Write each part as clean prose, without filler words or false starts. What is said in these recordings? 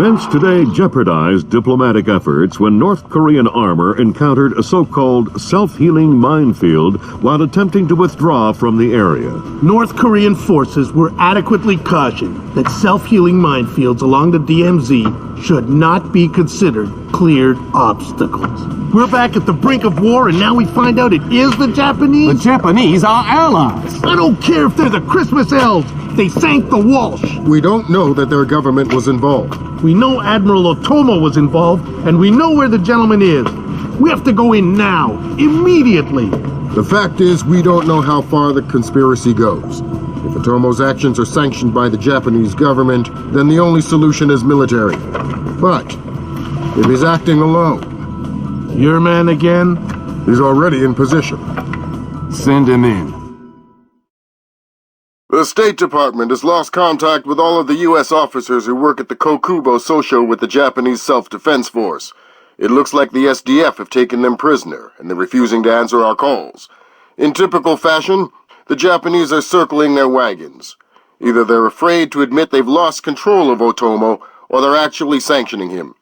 Events today jeopardized diplomatic efforts when North Korean armor encountered a so-called self-healing minefield while attempting to withdraw from the area. North Korean forces were adequately cautioned that self-healing minefields along the DMZ should not be considered cleared obstacles. We're back at the brink of war, and now we find out it is the Japanese? The Japanese are allies. I don't care if they're the Christmas elves. They sank the Walsh. We don't know that their government was involved. We know Admiral Otomo was involved, and we know where the gentleman is. We have to go in now, immediately. The fact is, we don't know how far the conspiracy goes. If Otomo's actions are sanctioned by the Japanese government, then the only solution is military. But if he's acting alone... Your man again? He's already in position. Send him in. The State Department has lost contact with all of the U.S. officers who work at the Kokubo Sosho with the Japanese Self-Defense Force. It looks like the SDF have taken them prisoner, and they're refusing to answer our calls. In typical fashion, the Japanese are circling their wagons. Either they're afraid to admit they've lost control of Otomo, or they're actually sanctioning him.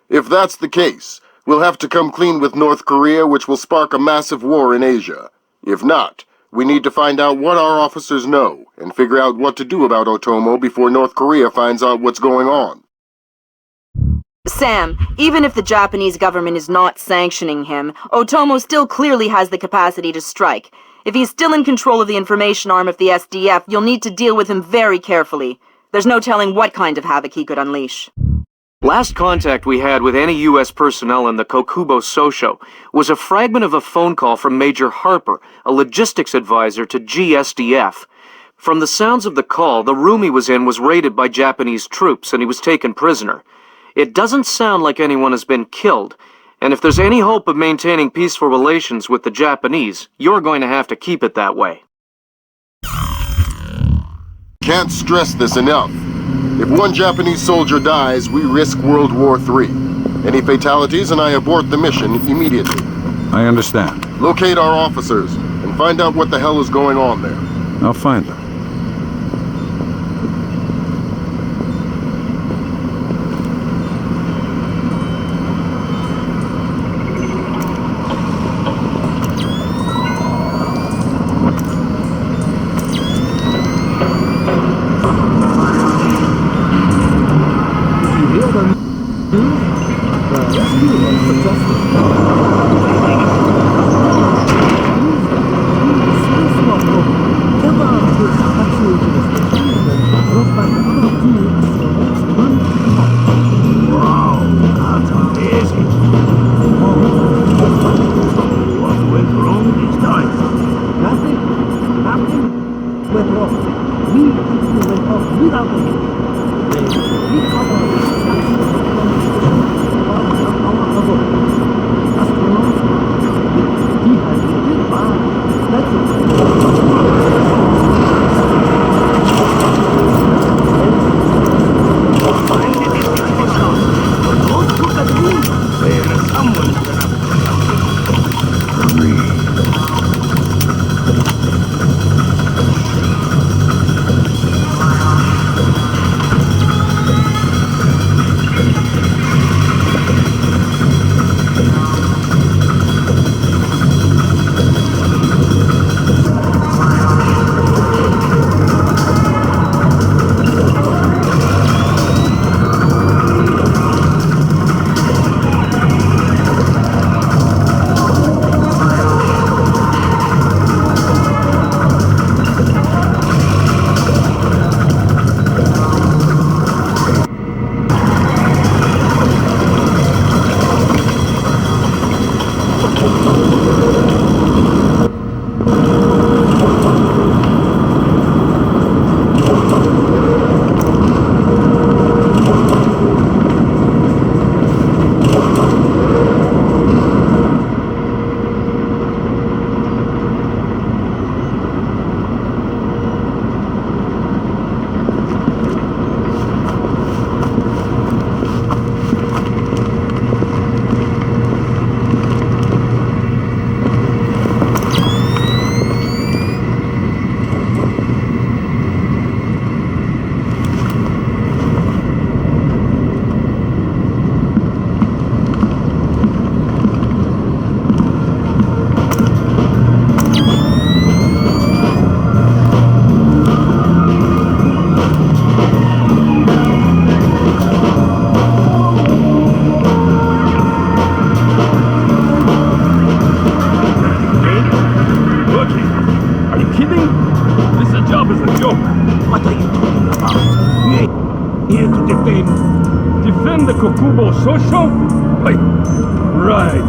If that's the case, we'll have to come clean with North Korea, which will spark a massive war in Asia. If not, we need to find out what our officers know and figure out what to do about Otomo before North Korea finds out what's going on. Sam, even if the Japanese government is not sanctioning him, Otomo still clearly has the capacity to strike. If he's still in control of the information arm of the SDF, you'll need to deal with him very carefully. There's no telling what kind of havoc he could unleash. Last contact we had with any U.S. personnel in the Kokubo Sosho was a fragment of a phone call from Major Harper, a logistics advisor to GSDF. From the sounds of the call, the room he was in was raided by Japanese troops and he was taken prisoner. It doesn't sound like anyone has been killed, and if there's any hope of maintaining peaceful relations with the Japanese, you're going to have to keep it that way. Can't stress this enough. If one Japanese soldier dies, we risk World War III. Any fatalities and I abort the mission immediately. I understand. Locate our officers and find out what the hell is going on there. I'll find them. the Kokubo Sosho? Wait, right.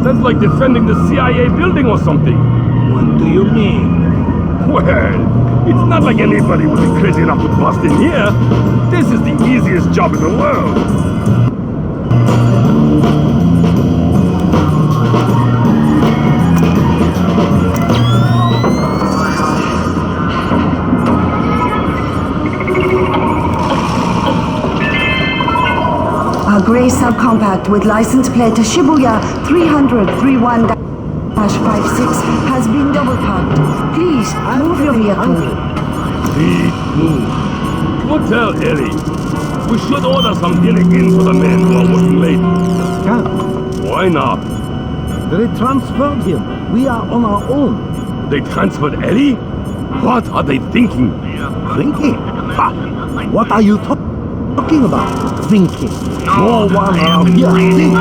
That's like defending the CIA building or something. What do you mean? Well, it's not like anybody would be crazy enough to bust in here. This is the easiest job in the world. A gray subcompact with license plate Shibuya 300-31-56 has been double parked. Please move your vehicle. Please move. Go tell Ellie. We should order some in for the men who are working late. Can't. Why not? They transferred him. We are on our own. They transferred Ellie? What are they thinking? Thinking? Ha! What are you talking about? Thinking. No one around here thinks.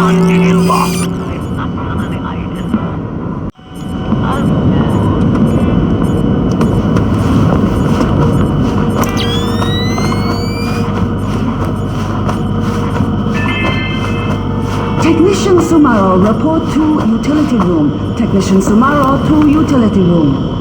Technician Sumaro, report to utility room. Technician Sumaro to utility room.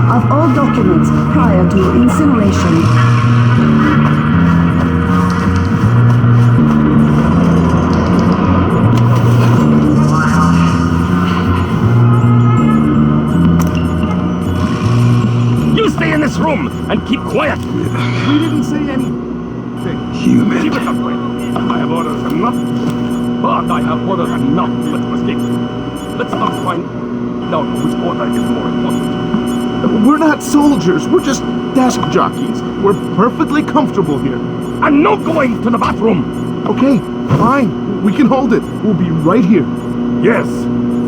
Of all documents prior to incineration. You stay in this room and keep quiet. We didn't say anything. Human. Keep it that way. I have orders enough. But I have orders enough to let you escape. Let's not find out which order is more important. We're not soldiers. We're just desk jockeys. We're perfectly comfortable here. I'm not going to the bathroom. Okay, fine. We can hold it. We'll be right here. Yes,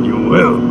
you will.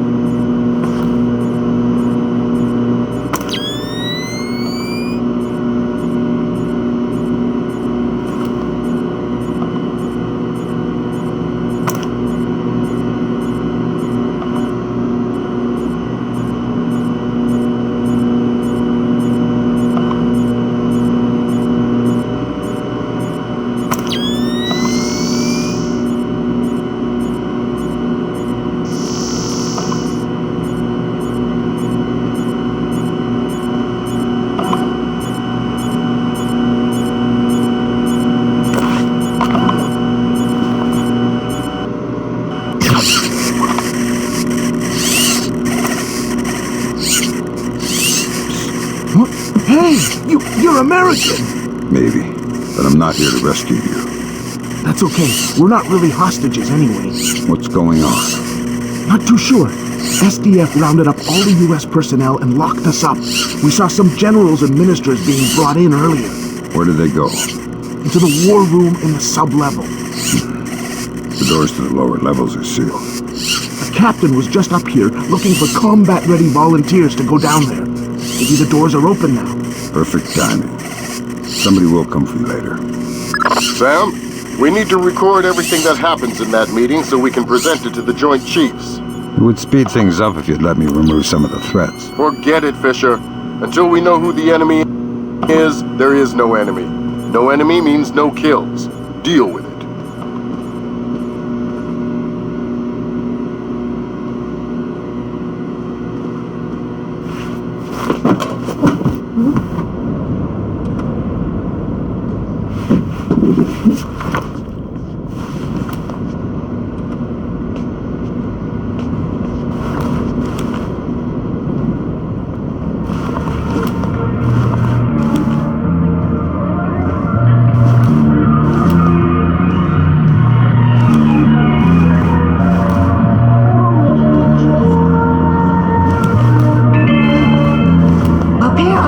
You're American! Maybe, but I'm not here to rescue you. That's okay. We're not really hostages anyway. What's going on? Not too sure. SDF rounded up all the U.S. personnel and locked us up. We saw some generals and ministers being brought in earlier. Where did they go? Into the war room in the sub-level. The doors to the lower levels are sealed. The captain was just up here looking for combat-ready volunteers to go down there. Maybe the doors are open now. Perfect timing. Somebody will come for you later. Sam, we need to record everything that happens in that meeting so we can present it to the Joint Chiefs. It would speed things up if you'd let me remove some of the threats. Forget it, Fisher. Until we know who the enemy is, there is no enemy. No enemy means no kills. Deal with it.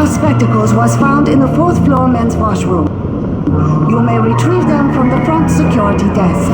Spectacles was found in the 4th floor men's washroom. You may retrieve them from the front security desk.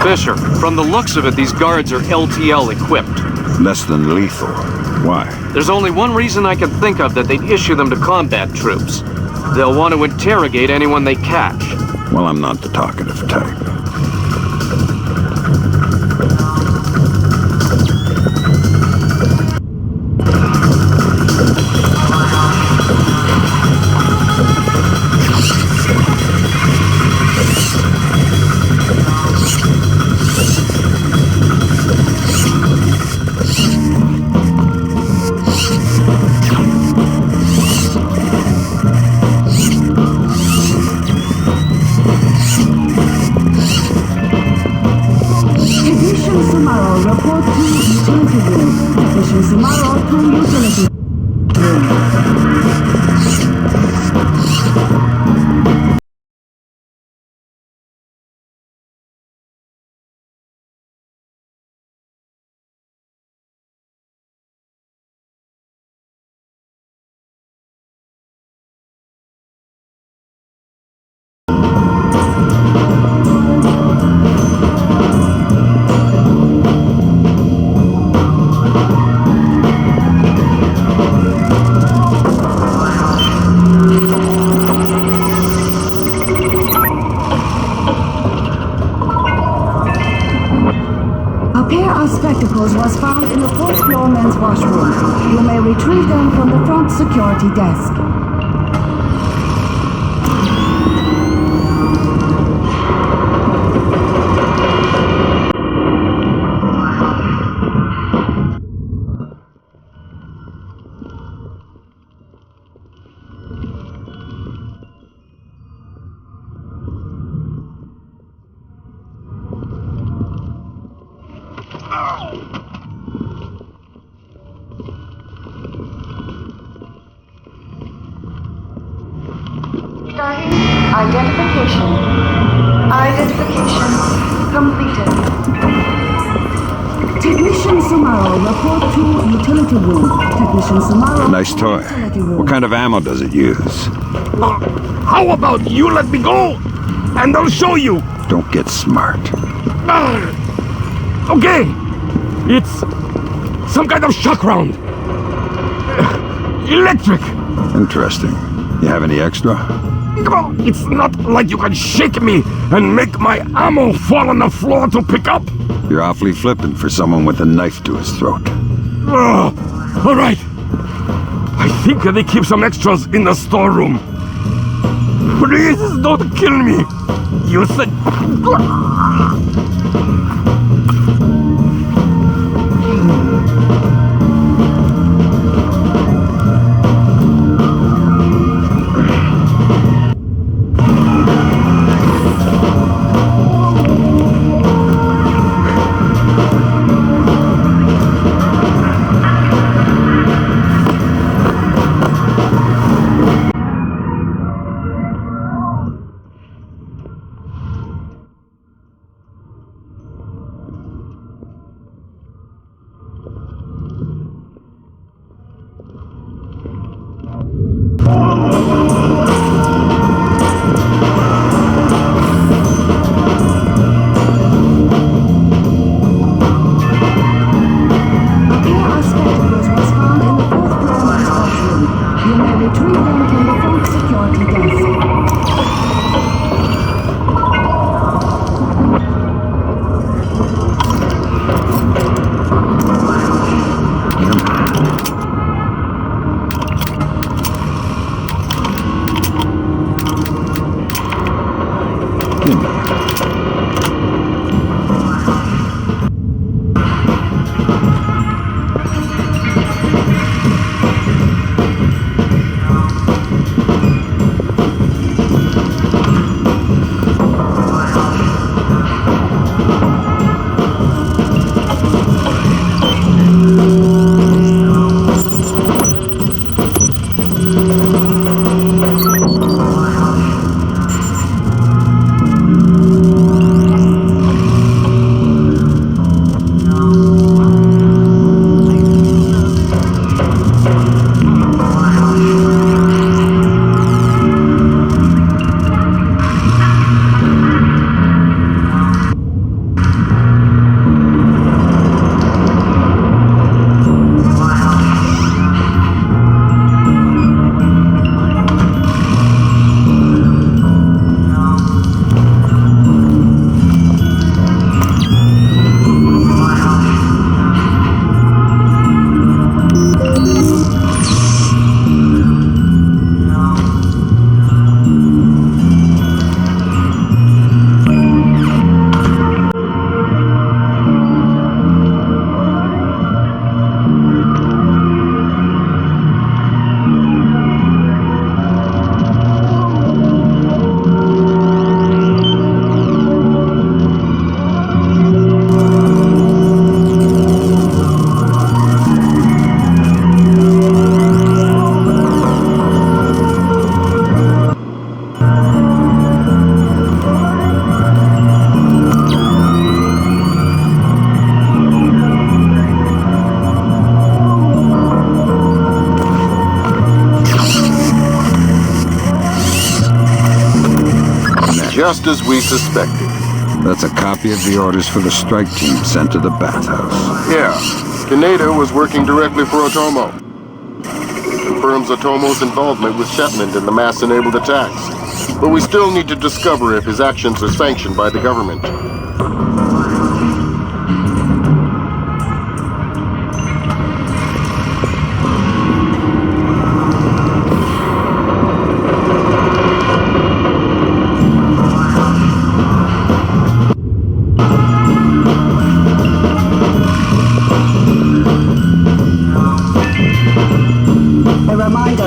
Fisher, from the looks of it, these guards are LTL equipped. Less than lethal. Why? There's only one reason I can think of that they'd issue them to combat troops. They'll want to interrogate anyone they catch. Well, I'm not the talkative type. Spectacles was found in the 4th floor men's washroom. You may retrieve them from the front security desk. Identification completed. Technician Samaro, report to utility room. Technician Samaro. Nice toy. Utility room. What kind of ammo does it use? How about you let me go? And I'll show you. Don't get smart. Okay. It's some kind of shock round. Electric. Interesting. You have any extra? It's not like you can shake me and make my ammo fall on the floor to pick up. You're awfully flippant for someone with a knife to his throat. All right. I think they keep some extras in the storeroom. Please don't kill me. You said... Just as we suspected. That's a copy of the orders for the strike team sent to the bathhouse. Yeah, Kaneda was working directly for Otomo. It confirms Otomo's involvement with Shetland in the mass-enabled attacks. But we still need to discover if his actions are sanctioned by the government.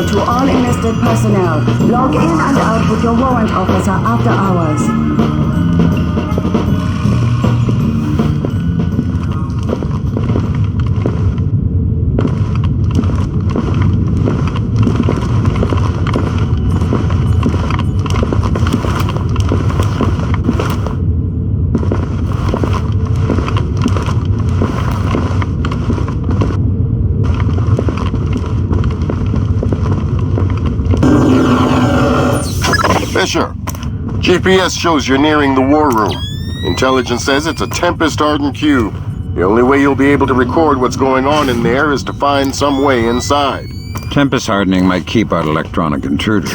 To all enlisted personnel, log in and out with your warrant officer after hours. Fisher, GPS shows you're nearing the war room. Intelligence says it's a Tempest-hardened cube. The only way you'll be able to record what's going on in there is to find some way inside. Tempest hardening might keep out electronic intruders,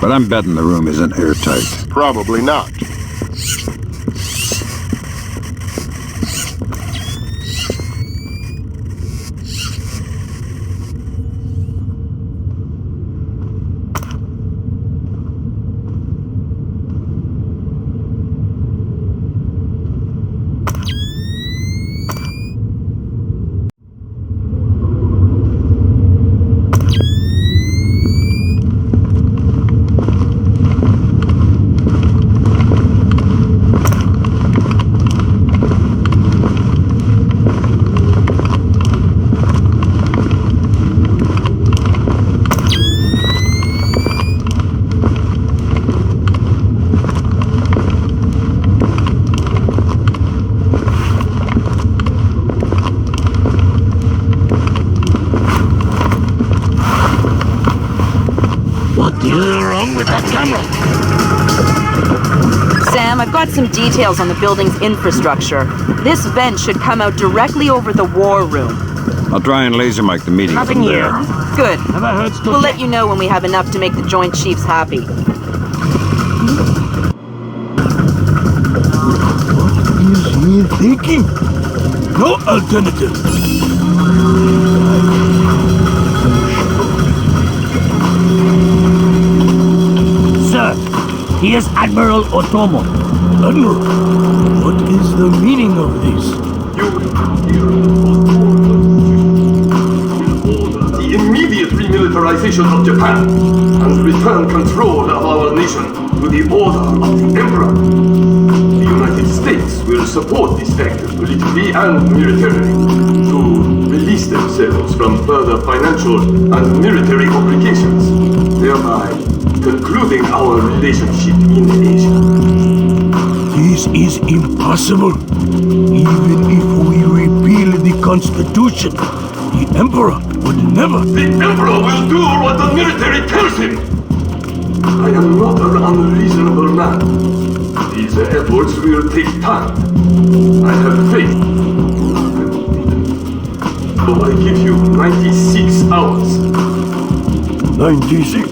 but I'm betting the room isn't airtight. Probably not. Sam, I've got some details on the building's infrastructure. This vent should come out directly over the war room. I'll try and laser mic the meeting from there. Good. We'll let you know when we have enough to make the Joint Chiefs happy. What is he thinking? No alternative. Sir, he is Admiral Otomo. Admiral, what is the meaning of this? The immediate remilitarization of Japan and return control of our nation to the order of the Emperor. The United States will support this act politically and militarily to release themselves from further financial and military obligations, thereby concluding our relationship in Asia. This is impossible. Even if we repeal the Constitution, the Emperor would never... The Emperor will do what the military tells him! I am not an unreasonable man. These efforts will take time. I have faith. So I give you 96 hours. 96?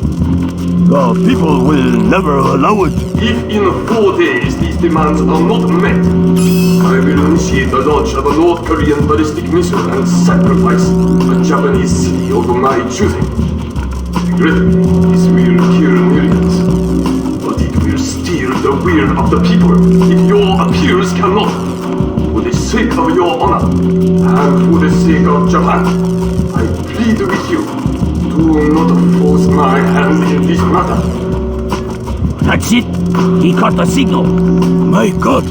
The people will never allow it. If in 4 days these demands are not met, I will initiate the launch of a North Korean ballistic missile and sacrifice a Japanese city of my choosing. Regrettably, this will kill millions, but it will steal the will of the people if your appeals cannot. For the sake of your honor, and for the sake of Japan, I plead with you, do not force my hand in this matter. That's it. He caught the signal. My God.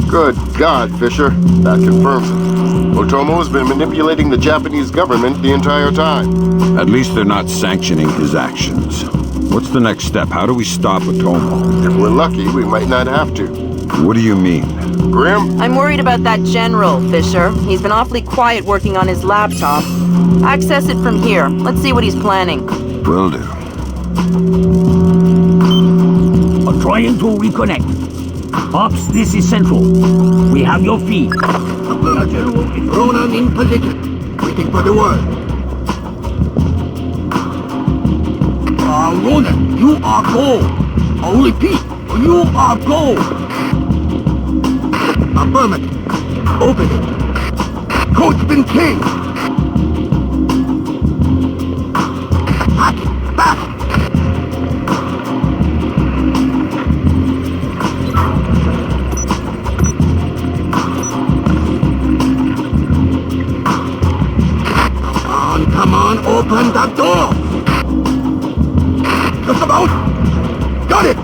Good God, Fisher. That confirms it. Otomo has been manipulating the Japanese government the entire time. At least they're not sanctioning his actions. What's the next step? How do we stop Otomo? If we're lucky, we might not have to. What do you mean? Grim? I'm worried about that general, Fisher. He's been awfully quiet working on his laptop. Access it from here. Let's see what he's planning. Will do. I'm trying to reconnect. Ops, this is Central. We have your feed. Ronan in position. Waiting for the word. Ronan, you are gold. I'll repeat, you are gold. Affirmative. Open it. Code's been changed. Hack it. Back. Come on, open the door! Just about! Got it!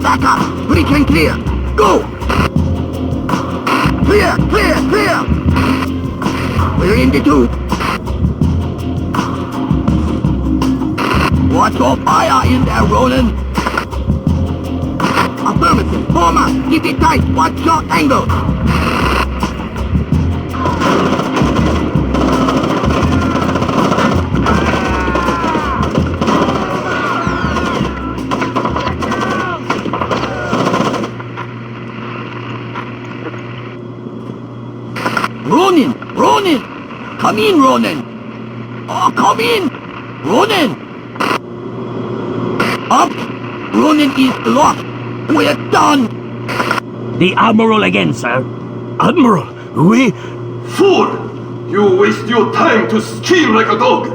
Back up! Breach and clear! Go! Clear! Clear! Clear! We're in the tube! Watch your fire in there, Roland! Affirmative! Former! Keep it tight! Watch your angle! Ronin! Ronin! Come in, Ronin! Oh, come in! Ronin! Up! Ronin is locked! We're done! The Admiral again, sir. Admiral, we... Fool! You waste your time to scheme like a dog.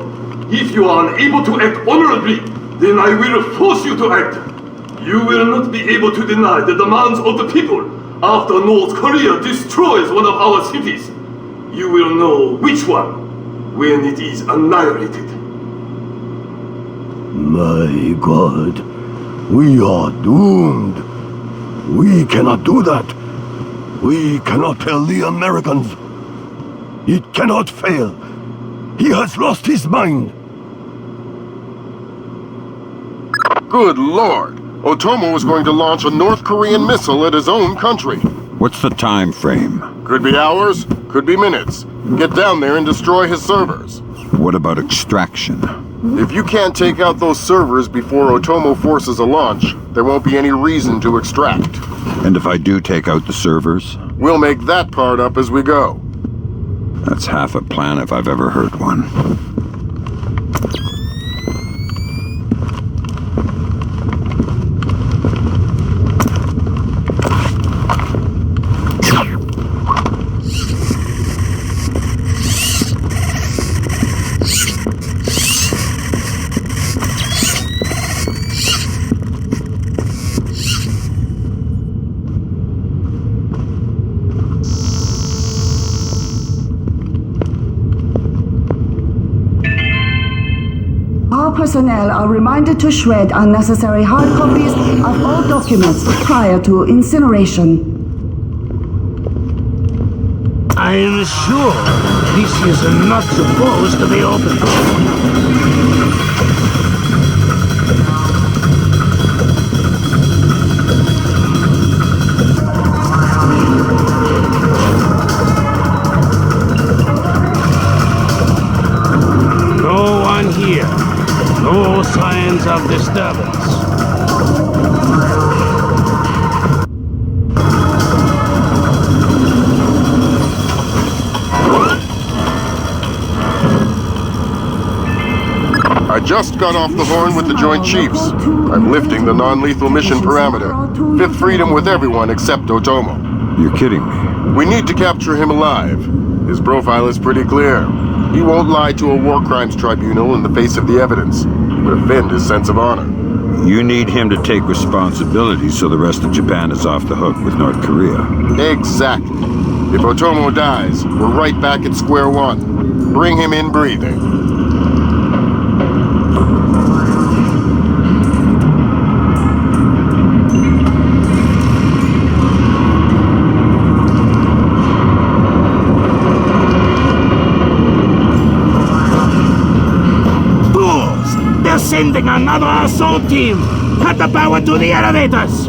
If you are unable to act honorably, then I will force you to act. You will not be able to deny the demands of the people after North Korea destroys one of our cities. You will know which one when it is annihilated. My God, we are doomed. We cannot do that. We cannot tell the Americans. It cannot fail. He has lost his mind. Good Lord! Otomo is going to launch a North Korean missile at his own country. What's the time frame? Could be hours, could be minutes. Get down there and destroy his servers. What about extraction? If you can't take out those servers before Otomo forces a launch, there won't be any reason to extract. And if I do take out the servers? We'll make that part up as we go. That's half a plan if I've ever heard one. All personnel are reminded to shred unnecessary hard copies of all documents prior to incineration. I am sure this is not supposed to be open. No one here. No signs of disturbance. I just got off the horn with the Joint Chiefs. I'm lifting the non-lethal mission parameter. Fifth freedom with everyone except Otomo. You're kidding me. We need to capture him alive. His profile is pretty clear. He won't lie to a war crimes tribunal in the face of the evidence. It would offend his sense of honor. You need him to take responsibility so the rest of Japan is off the hook with North Korea. Exactly. If Otomo dies, we're right back at square one. Bring him in breathing. Sending another assault team! Cut the power to the elevators!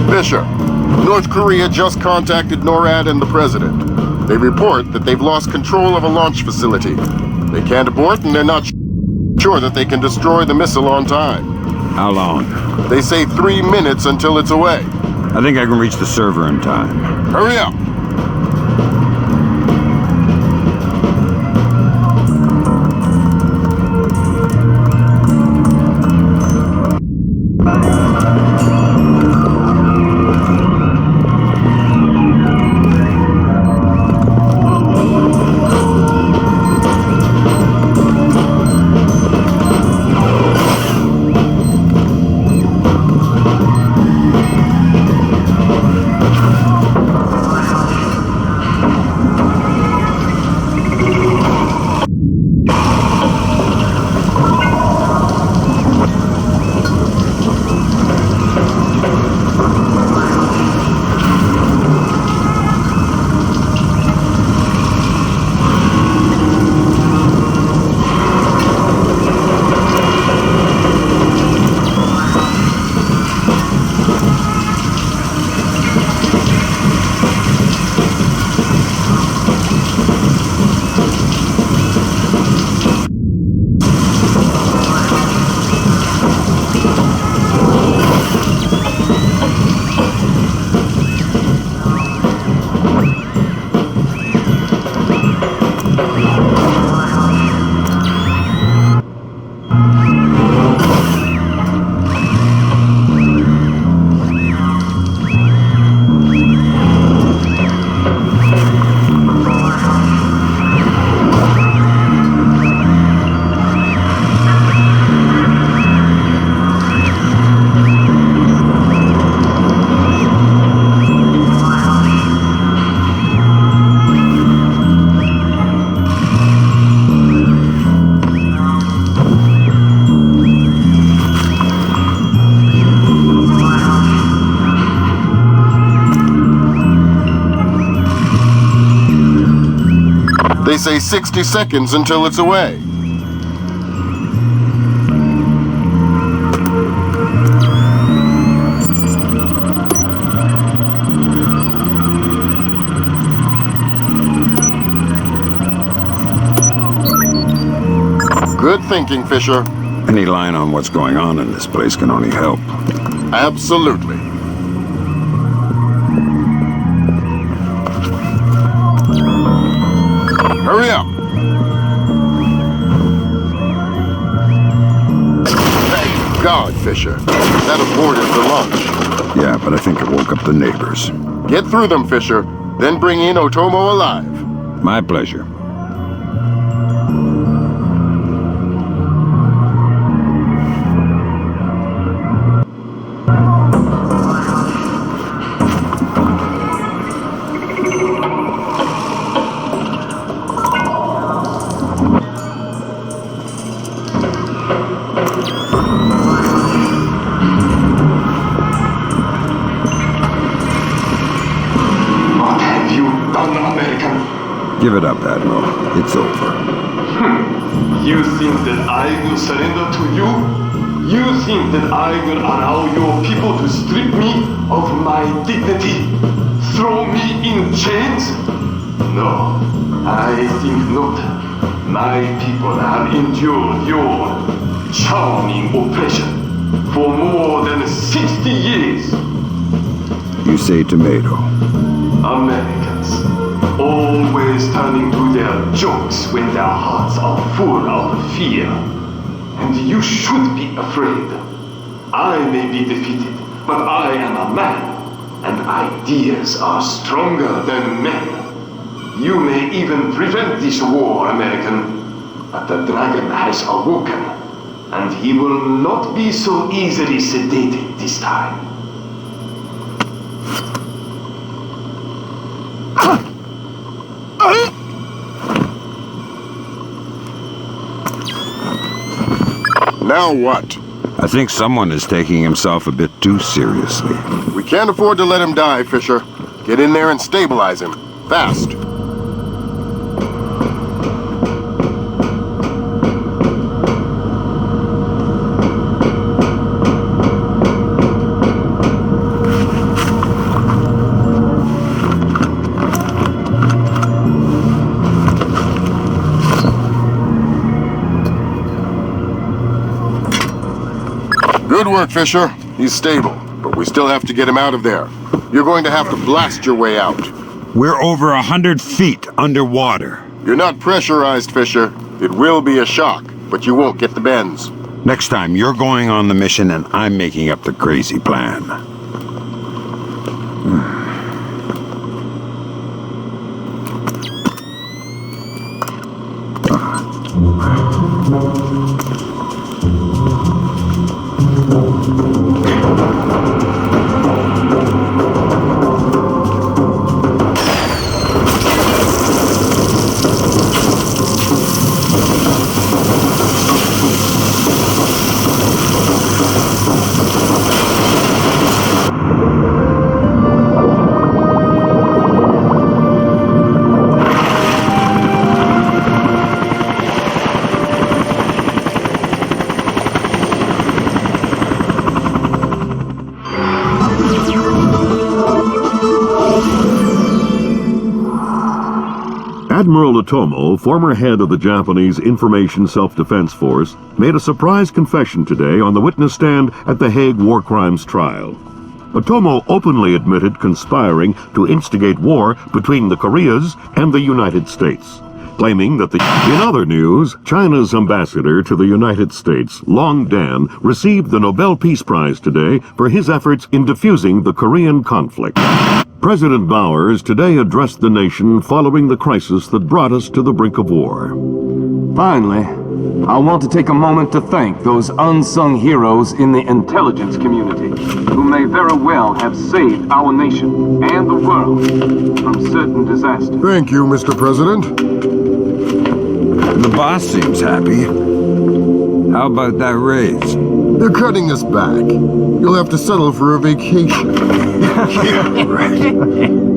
Bishop, North Korea just contacted NORAD and the President. They report that they've lost control of a launch facility. They can't abort and they're not sure that they can destroy the missile on time. How long? They say 3 minutes until it's away. I think I can reach the server in time. Hurry up! They say 60 seconds until it's away. Good thinking, Fisher. Any line on what's going on in this place can only help. Absolutely. Hurry up! Thank God, Fisher. That aborted for lunch. Yeah, but I think it woke up the neighbors. Get through them, Fisher. Then bring in Otomo alive. My pleasure. Give it up, Admiral. It's over. You think that I will surrender to you? You think that I will allow your people to strip me of my dignity? Throw me in chains? No, I think not. My people have endured your charming oppression for more than 60 years. You say tomato. Americans, always turning to their jokes when their hearts are full of fear. And you should be afraid. I may be defeated, but I am a man, and ideas are stronger than men. You may even prevent this war, American, but the dragon has awoken, and he will not be so easily sedated this time. Now what? I think someone is taking himself a bit too seriously. We can't afford to let him die, Fisher. Get in there and stabilize him. Fast. Good work, Fisher. He's stable, but we still have to get him out of there. You're going to have to blast your way out. We're over 100 feet underwater. You're not pressurized, Fisher. It will be a shock, but you won't get the bends. Next time, you're going on the mission and I'm making up the crazy plan. Admiral Otomo, former head of the Japanese Information Self-Defense Force, made a surprise confession today on the witness stand at the Hague War Crimes trial. Otomo openly admitted conspiring to instigate war between the Koreas and the United States, claiming that In other news, China's ambassador to the United States, Long Dan, received the Nobel Peace Prize today for his efforts in defusing the Korean conflict. President Bowers today addressed the nation following the crisis that brought us to the brink of war. Finally, I want to take a moment to thank those unsung heroes in the intelligence community who may very well have saved our nation and the world from certain disasters. Thank you, Mr. President. The boss seems happy. How about that raise? They're cutting us back. You'll have to settle for a vacation. Yeah, right.